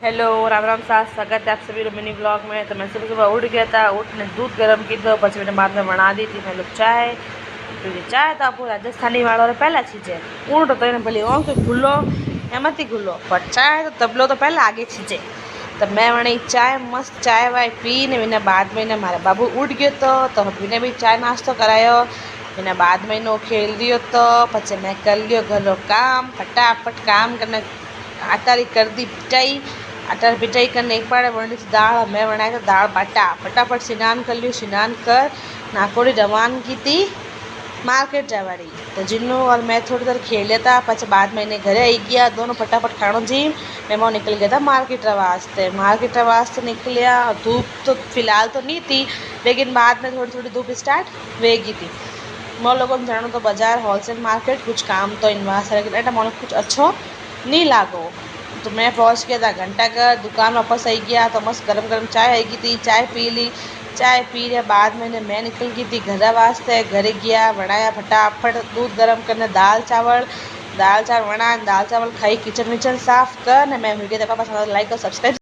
Hello Ram Ram साथ स्वागत है आप सभी लोग मिनी ब्लॉग में। तो मैं सुबह सुबह उठ गया था, उठने दूध गर्म की दो પછી मैंने बाद में बना दी थी मैं लोग चाय। क्योंकि चाय तो आपको राजस्थानी वालों ने पहला छीजे ऊँट तो इन्हें भले ओं तो घुलो एमती घुलो पर चाय तो तबलो तो पहला आगे छीजे। तो मैं वणी चाय मस्त चाय वाय पी ने बाद में मारे बाबू उठ गयो तो विने भी चाय नाश्तो करायो। एना बाद में नो खेल रही तो पछे मैं कर लियो घर काम फटाफट काम करने आटारी कर दी पिटाई। आटा पिटाई करने एक बार वरनी दाल मैं बनाया था दाल बाटा फटाफट स्नान कर लियो। स्नान कर नाकोड़ी रवानगी थी मार्केट जावाड़ी। तो जिन्नू और मैं थोड़ी देर खेल था पछे बाद में घरे आई गया दोनों फटाफट खाणो जी मैं निकल गया था मार्केट वास्ते। मार्केट वास्ते निकलिया धूप तो फिलहाल तो नहीं थी लेकिन बाद में थोड़ी थोड़ी धूप स्टार्ट वेगी थी। मोर लोगों ने जानो तो बाजार होलसेल मार्केट कुछ काम तो इन वास्ते लेकिन एटा मोने कुछ अच्छो नहीं लागो। तो मैं पहुंच गया था घंटा घर दुकान वापस आई गया तो मस्त गरम गरम चाय आई थी चाय पी ली। चाय पी लिया बाद में मैं निकल गई थी घर वास्ते। घरे गया बनाया फटाफट दूध गरम करने दाल चावल बना दाल चावल खाई किचन विचन साफ कर मैं वीडियो देखा पास लाइक और सब्सक्राइब